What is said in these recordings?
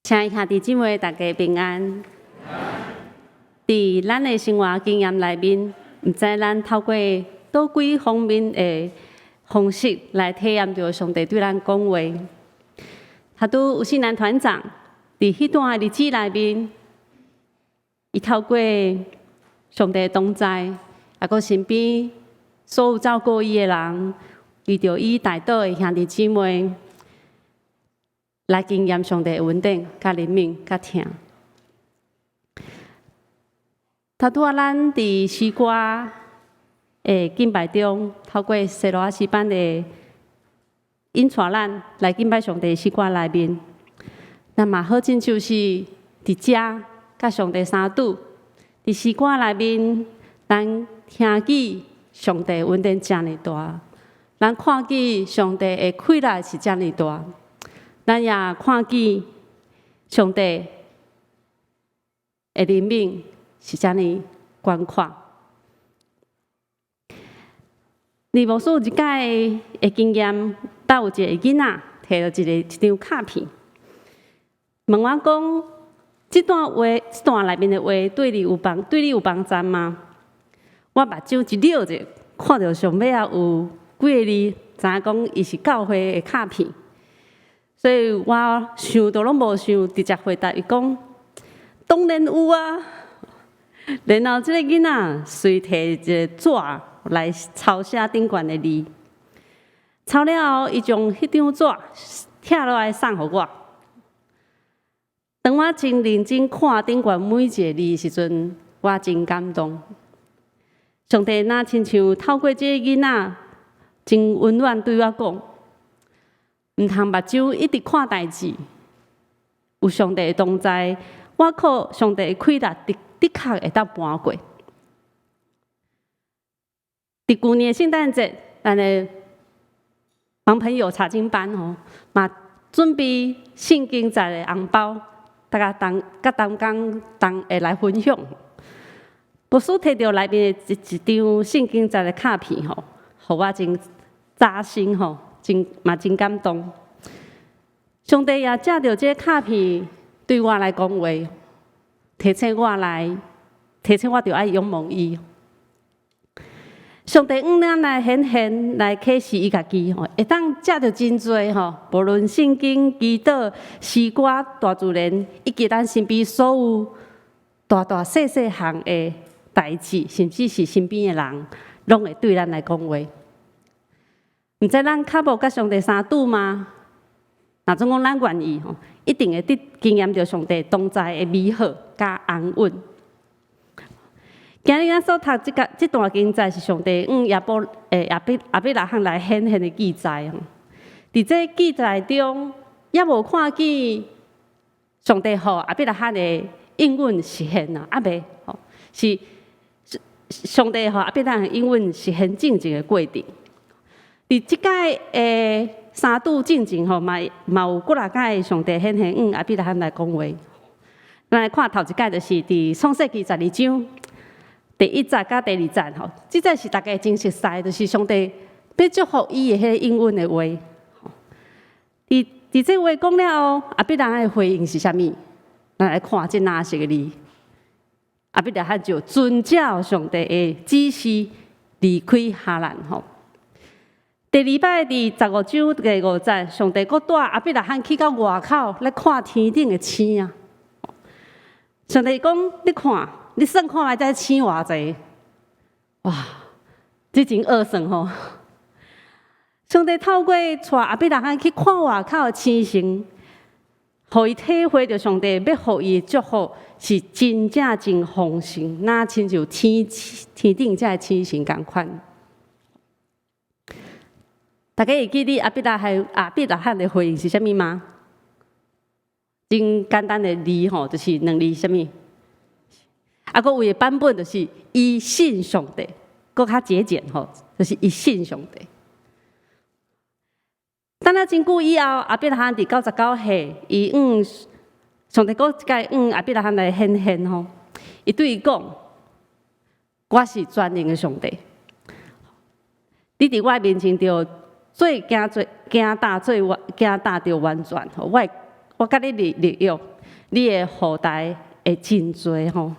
亲爱兄弟姊妹，大家平安。伫咱的生活经验内面，毋知咱透过倒几方面的方式来体验到上帝对咱讲话。他拄有信男团长伫迄段日子内面，伊透过上帝的同在，也佮身边所有照顾伊的人，为着伊带倒的兄弟姊妹。来经验上帝的稳定、甲怜悯、甲疼。他拄啊，咱伫诗歌的敬拜中，透过西罗亚诗班的引带咱来敬拜上帝的诗歌内面，咱嘛好亲像是伫遮甲上帝相拄，伫诗歌内面，咱听见上帝稳定遮尔大，咱看见上帝的快乐是遮尔大。咱也看见上帝的怜悯是遮尔宽阔。李牧师有一届的经验，捌有一个囡仔摕到一张卡片，问我讲：这段内面的话对你有帮助吗？我目睭一溜者，看到上尾啊有几个字，知影讲伊是教会的卡片。所以我想都拢无想，直接回答伊讲：当然有啊。然后这个囡仔随摕一个纸来抄写顶悬的字，抄了后，伊将迄张纸拆落来送互我。当我真认真看顶悬每一个字的时阵，我真感动。上帝若亲像透过这个囡仔，真温暖对我讲。毋通目睭一直看代志，有上帝的同在，我靠上帝的快乐，的确会当搬过。伫旧年的圣诞节，咱的帮朋友查经班吼，嘛准备圣经节的红包，大家同工会来分享。牧师摕到内面的一张圣经节的卡片吼，互我真扎心吼。真感动，上帝也借着这个卡片对我来讲话，提醒我着爱仰望伊。上帝咱来显现来启示伊家己吼，会当借着真多吼，无论圣经、祈祷、诗歌、大自然，以及咱身边所有大大小小项的代志，甚至是身边的人，拢会对咱来讲话。毋知咱较无甲上帝相拄吗？若总讲咱愿意吼，一定会经验到上帝同在的美好甲安稳。今日咱所读这段经节是上帝亚伯拉罕来显现的记载吼。伫这记载中，也无看见上帝互亚伯拉罕的应允实现啊，未吼是上帝互亚伯拉罕的应允实现正经的过程。伫即届诶三拄进前吼，嘛有几啊届上帝显现亚伯拉罕来讲话。咱来看头一届，就是伫创世纪12章第1节甲第2节吼，即节是大家真熟悉，就是上帝要祝福伊的迄个应允的话。伫这话讲了后，亚伯拉罕的回应是啥物？咱来看这哪些个字？亚伯拉罕就遵照上帝的指示离开哈兰吼。第2摆伫15章第5节，上帝佫带亚伯拉罕去到外口来看天顶的星啊。上帝讲：你看，你算看觅这星偌济？哇，这真恶算吼！上帝透过带亚伯拉罕去看外口的星星，互伊体会到上帝要互伊的祝福是真正真丰盛，那亲像天顶这星星共款。大家会记得亚伯拉罕的回应是啥物吗？真简单的字吼，就是2字啥物？啊，佫有的版本就是伊信上帝，佫较节俭吼，就是伊信上帝。等了真久以后，亚伯拉罕伫99岁，伊上帝佫一届亚伯拉罕来显现吼，伊对伊讲：我是全能的上帝，你伫我面前着。最惊大着完全，我我甲你立约，你的后代会真多吼。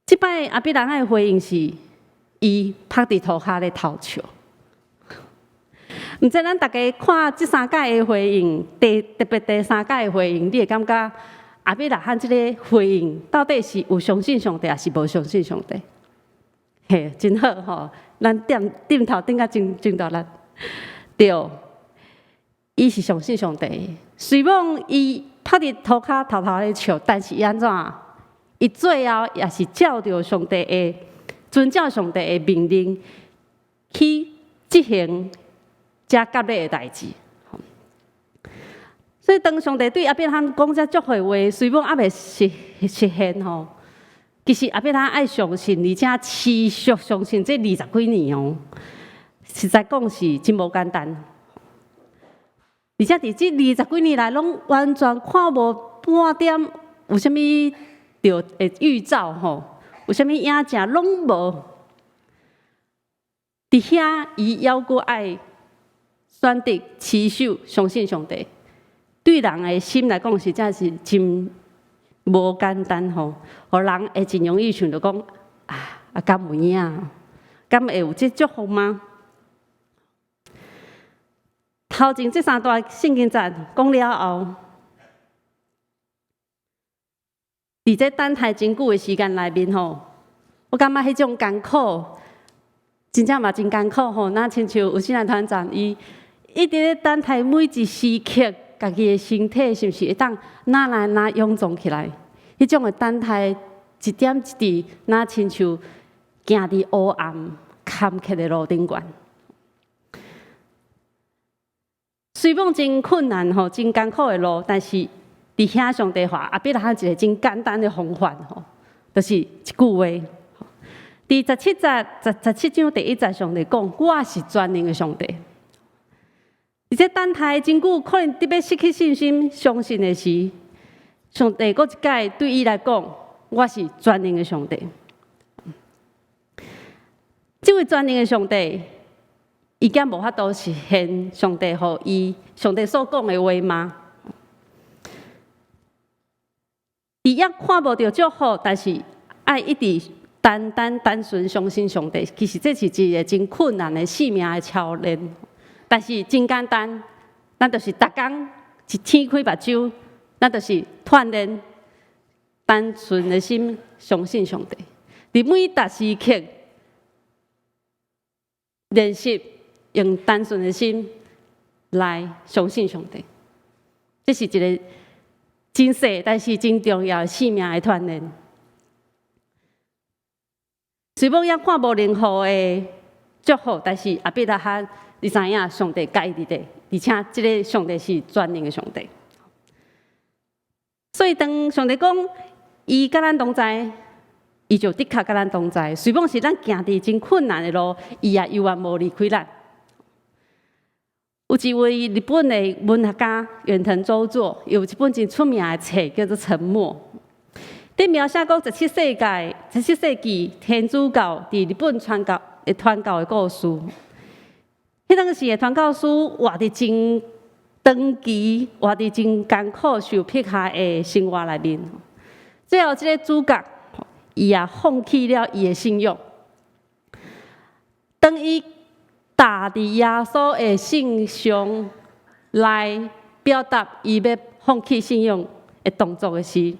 即摆阿比人的回应是，伊趴伫涂骹咧偷笑。毋知咱大家看即三届的回应，特别第三届的回应，你会感觉阿比拉罕即个回应到底是有相信上帝，还是无相信上帝？嘿，真好吼！咱点头点甲真大力。对，伊是相信上帝。虽望伊趴伫涂骹偷偷咧笑，但是伊安怎？伊最后也是照着上帝的遵照上帝的命令去执行遮甲类的代志。所以当上帝对阿伯拉罕讲遮祝福的话，虽望还未实现吼，其实阿伯拉罕爱相信，而且持续相信这20几年哦，实在讲是真无简单。而且伫这20几年来，拢完全看无半点有啥物着的预兆吼，有啥物影子拢无。伫遐伊犹阁爱选择持守相信上帝。对人的心来讲，实在是真无简单吼。互人会真容易想到讲敢有影？敢会有这祝福吗？头前这三段圣经节讲了后，伫这等待真久的时间内面吼，我感觉迄种艰苦，真正嘛真艰苦吼。那亲像有新来团长，伊一直咧等待每一时刻。家己的身体是毋是会当哪来哪臃肿起来？迄种的等待一点一滴，哪亲像行伫黑暗坎坷的路顶悬。虽望真困难吼，真艰苦的路，但是伫遐上帝话，阿比拉罕一个真简单的方法吼，就是一句话。伫17章第1节，上帝讲：“我是全能的上帝。”而且等待真久，可能特别失去信心、相信的时，上帝搁一届对伊来讲，我是全能的上帝。这位全能的上帝，伊敢无法度实现上帝互伊上帝所讲的话吗？伊也看无到祝福，但是爱一直单纯相信上帝。其实这是一个真困难的生命的操练。但是真简单，咱就是逐工一天开目睭，咱就是锻炼单纯的心，相信上帝。伫每达时刻练习用单纯的心来相信上帝，这是一个真细但是真重要的生命的锻炼。虽望也看无任何的祝福，但是阿比拉罕。你知影上帝介伫地，而且这个上帝是全能的上帝。所以当上帝讲伊甲咱同在，伊就的确甲咱同在。虽望是咱行伫真困难的路，伊也永远无离开咱。有一位日本的文学家远藤周作，有一本真出名的册叫做《沉默》，伫描写讲17世纪天主教伫日本传教的故事。迄当时的传教士活伫真长期、活伫真艰苦、受迫害的生活内面，最后这个主角，伊也放弃了伊的信仰。当伊踏伫耶稣的信上来表达伊要放弃信仰的动作的时，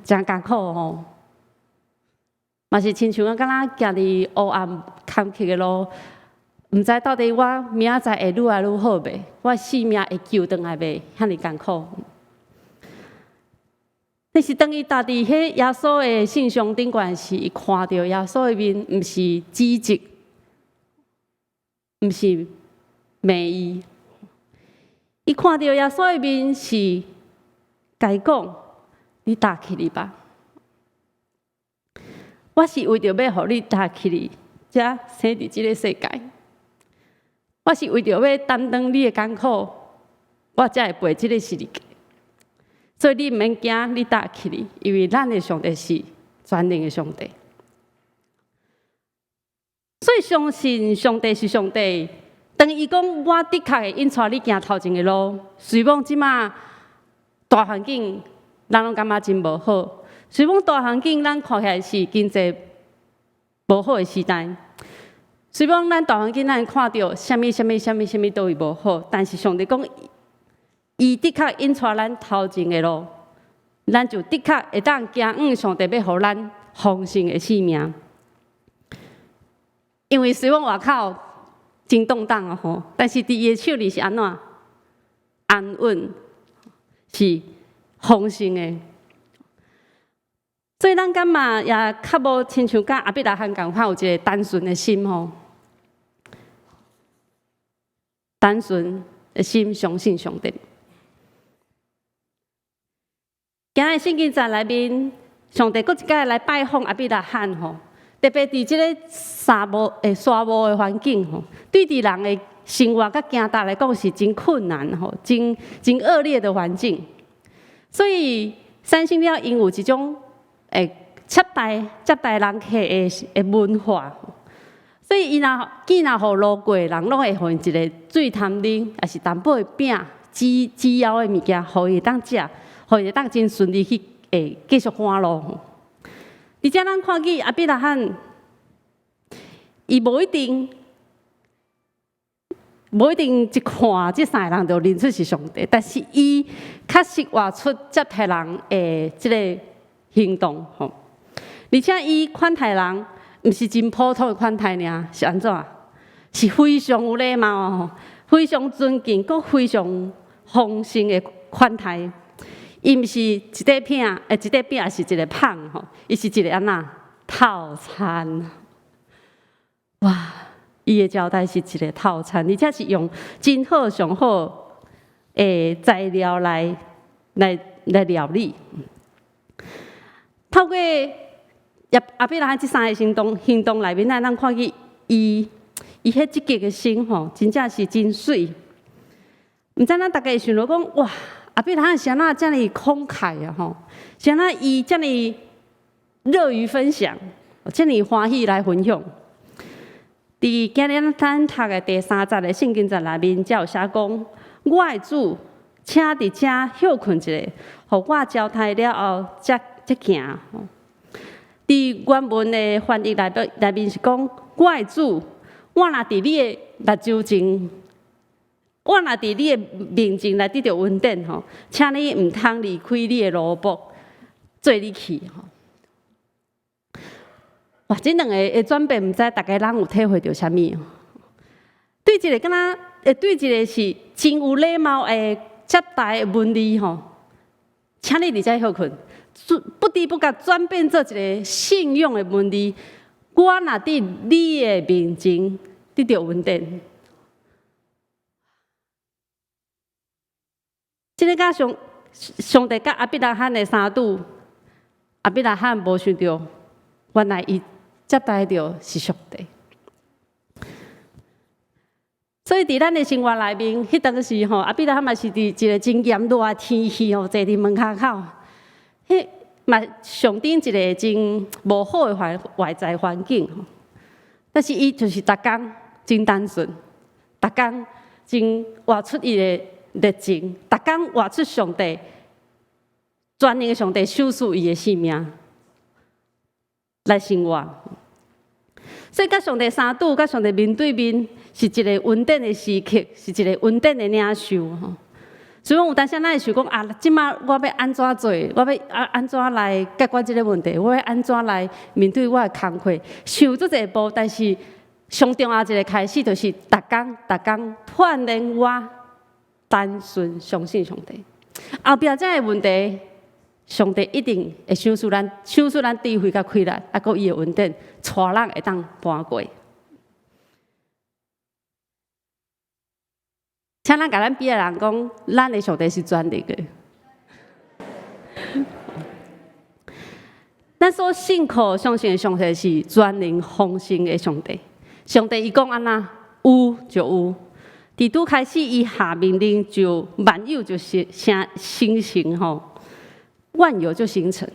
真艰苦吼。嘛是亲像我敢若行伫黑暗坎坷的路，毋知到底我明仔载会愈来愈好袂？我性命会救回来袂？遐尼艰苦。但是当伊踏伫迄耶稣的信上顶悬时，伊看到耶稣的面，毋是指责，毋是骂伊，伊看到耶稣的面是甲讲：“你踏起哩吧。”我是为着要互你踏起哩，才生伫即个世界。我是为着要担当你的艰苦，我才会陪即个世界。所以你毋免惊，你踏起哩，因为咱的上帝是全能的上帝。所以相信上帝是上帝，当伊讲我的确会引带你行头前的路，虽讲即马大环境咱拢感觉真无好，虽讲大环境咱看起来是经济无好的时代，虽讲咱大环境咱看到什么都会无好，但是上帝讲，伊的确引带咱头前的路，咱就的确会当行上帝要互咱丰盛的生命。因为虽讲外口真动荡哦吼，但是伫伊的手里是安怎？安稳，是丰盛的。所以咱感觉也较无亲像甲亚伯拉罕共款有一个单纯的心吼，单纯的心相信上帝。今日圣经在内面，上帝搁一摆来拜访亚伯拉罕吼，特别伫即个沙漠的环境吼，对伫人的生活甲行达来讲是真困难吼，真恶劣的环境。所以三星了因有一种接待人客的文化，所以伊若互路过人，拢会互因一个水潭啉，也是淡薄的饼、煮枵的物件，互伊当食，互伊当真顺利去继续赶路。而且咱看见亚伯拉罕，伊无一定一看即三个人就认出是上帝，但是伊确实活出接待人的即个行动吼。而且伊款待人，毋是真普通的款待尔，是安怎？是非常有礼貌吼，非常尊敬，佮非常丰盛的款待。伊毋是一块饼，一块饼是一个胖吼，伊是一个安那套餐。哇！伊的招待是一个套餐，而且是用真好上好的材料来料理。透过亚伯拉罕这三个行动内面，咱看见伊迄积极的心吼，真正是真水。毋知咱大家想到讲，哇，亚伯拉罕是安怎遮尔慷慨啊吼，是安怎伊遮尔乐于分享，遮尔欢喜来分享。伫今日咱读的第30个圣经节内面，才有写讲，我的主，请伫遮休困一下，互我交代了后，才行。伫原文的翻译内面是讲，我的主，我若伫你的目睭前，我若伫你的面前来得到恩典吼，请你毋通离开你的奴仆，做你去吼。哇！这两个的转变，毋知大家人有体会到啥物？对一个敢若对一个是真有礼貌的接待的文理吼，请你伫遮休困，不知不觉转变做一个信用的文理。我若伫你的面前得到恩典，这个甲上帝甲亚伯拉罕的相拄，亚伯拉罕无想到，原来伊接待到是上帝。所以伫咱的生活内面，迄当时吼，亚伯拉罕嘛是伫一个真炎热的天气吼，坐伫门骹口，迄嘛上顶一个真无好的外在环境吼。但是伊就是逐工真单纯，逐工真活出伊的热情，逐工活出上帝全能的上帝赏赐伊的性命来生活。所以，甲上帝相拄，甲上帝面对面，是一个稳定的时刻，是一个稳定的领袖吼。所以，有当时咱会想讲啊，即马我要安怎做？我要安怎来解决这个问题？我要安怎来面对我的工课？想做一步，但是上重要一个开始，就是逐工锻炼我单纯相信上帝。后壁这个问题，上帝一定会赏赐咱智慧甲开力，啊，搁伊的稳定，带人会当搬过。请咱甲咱边的人讲，咱的上帝是全能的。咱所信靠相信的上帝是全能丰盛的上帝。上帝伊讲安那有就有，伫拄开始伊下命令就万有就形成吼。万有就形成，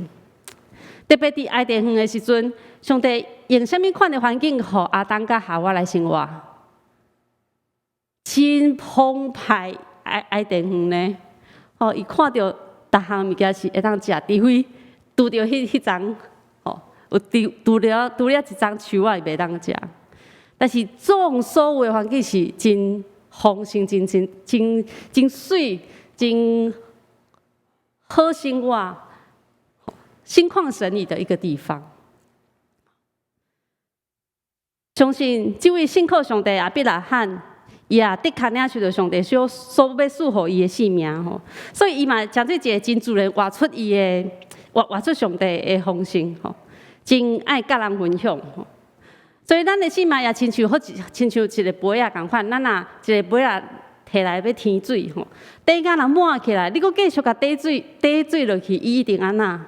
特别伫爱甸园的时阵，上帝用什么款的环境，互亚当甲夏娃来生活？真澎湃爱电园呢。哦，伊看到逐项物件是会当食，除非拄着迄张，哦，有拄了一张树仔伊袂当食。但是总所有的环境是真丰盛、真水、真好生活、心旷神怡的一个地方。相信这位信靠上帝亚伯拉罕，伊也的确领受到上帝所要赐予伊的性命吼，所以伊嘛将这一个真自然活出伊的活出上帝的丰盛吼，真爱甲人分享吼。所以咱的性命也亲像一个杯啊共款，咱若一个杯啊摕来要添水吼，底甲若满起来，你阁继续甲底水落去，伊一定安那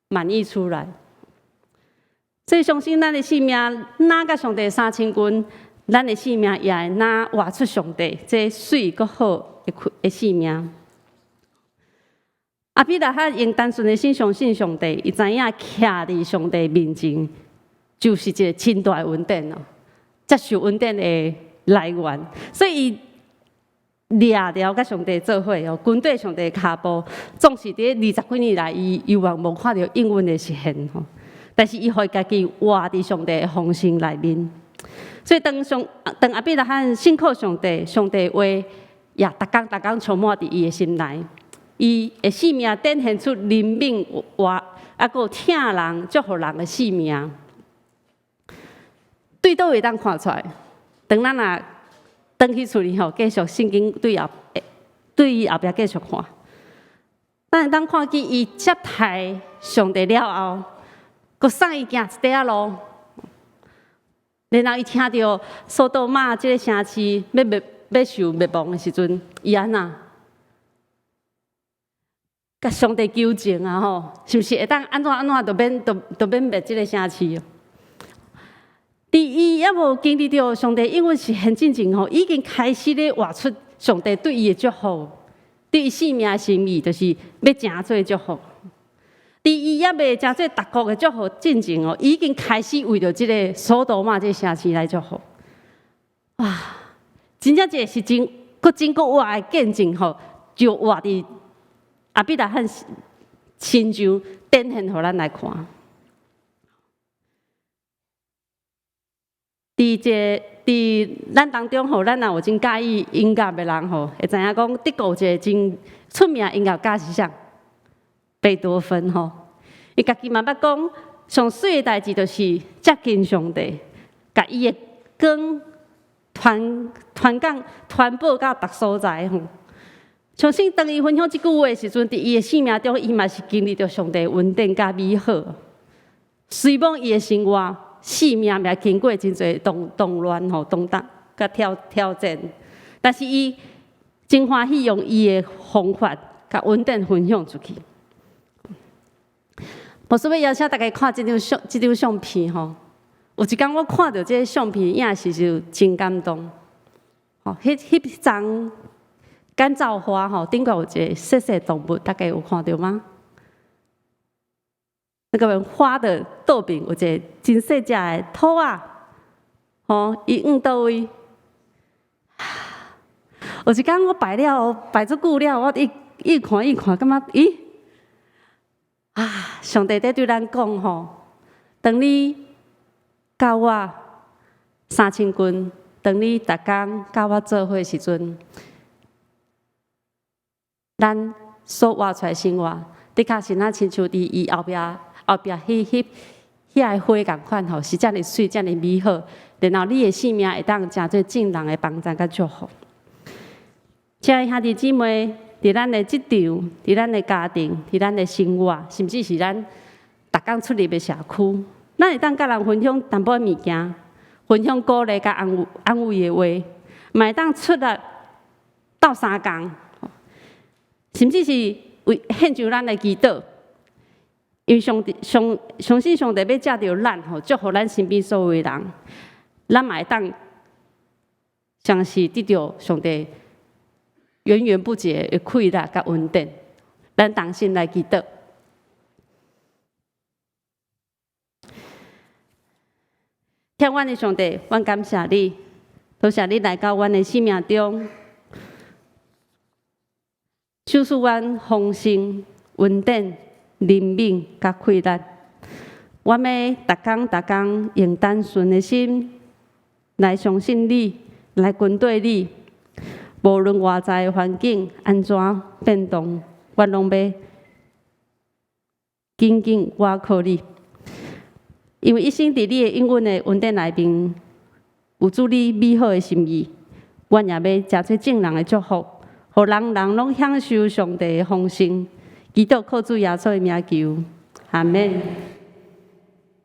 满溢出来。所以相信咱的性命拿甲上帝3,000斤，咱的性命也会拿活出上帝这水阁好的性命。阿伯拉罕用单纯的心相信上帝，伊知影徛伫上帝面前，就是一个真大的恩典哦，接受恩典的来源。所以伊掠了甲上帝做伙哦，跟对上帝的脚步，总是伫20几年来，伊完无看到应允的实现吼。但是伊互家己活伫上帝的丰盛内面，所以当阿伯拉罕信靠上帝，上帝话也逐工充满伫伊的心内，伊的性命展现出灵敏活，啊，佫疼人、祝福人的性命。对倒会当看出来？当咱若转去厝里吼，继续圣经对伊后壁继续看，咱会当看见伊接待上帝了后。佮送伊行一条路，然后伊听到索多玛这个城市要受灭亡的时阵，伊安那甲上帝求情啊吼，是不是会当安怎就免灭这个城市？伫伊还无经历到上帝应允实现进前吼，已经开始咧活出上帝对伊的祝福，对伊性命的心意，就是要诚做祝福。伫伊还未诚做达国的祝福进前哦，已经开始为着这个索多玛这个城市来祝福。哇，真正这是真活的见证吼，就活伫阿伯拉罕亲像展现互咱来看。伫咱当中吼，咱若有真介意音乐的人吼，会知影讲德国有一个真出名的音乐家是啥？贝多芬吼，伊家己嘛捌讲，上水的代志就是接近上帝，甲伊的光传播到逐所在吼。相信当伊分享即句话的时阵，伫伊的生命中，伊嘛是经历着上帝恩典甲美好。虽然伊的生活、性命也经过真侪动乱吼、动荡甲挑战，但是伊真欢喜用伊的方法甲恩典分享出去。我所以邀请大家看这张相片吼，有一天我看到这个相片，也是就真感动。吼，迄张干燥花吼，顶个有一个细细动物，大家有看到吗？那个花的倒边有一个真细只的兔仔，吼，伊倒位。有一天我摆足久了，我一看，感觉咦？啊！上帝在对咱讲吼，当你甲我3,000斤，当你逐工甲我做伙时阵，咱所活出来生活，的确是咱亲像伫伊后壁迄个花共款吼，是遮尔水、遮尔美好，然后你的性命会当诚做众人的帮助甲祝福。亲爱兄弟姊妹。伫咱的职场，伫咱的家庭，伫咱的生活，甚至是咱逐工出入的社区，咱会当甲人分享淡薄物件，分享鼓励甲安慰的话，嘛会当出力斗相共，甚至是为献上咱的祈祷，因为相信上帝要借着咱吼，祝福咱身边所有的人，咱嘛会当像是得到上帝。源源不绝的快乐甲恩典，咱同心来祈祷。天阮的上帝，阮感谢你，多谢你来到阮的生命中，赐予阮丰盛、稳定、灵敏、甲快乐。我要逐工用单纯的心来相信你，来跟对你。无论外在的环境安怎变动，我拢要紧紧倚靠你。因为一生伫你的应允的稳定内面，有主你美好的心意。阮也要诚侪正人的祝福，互人拢享受上帝的丰盛。祈祷靠主耶稣的名求，阿门。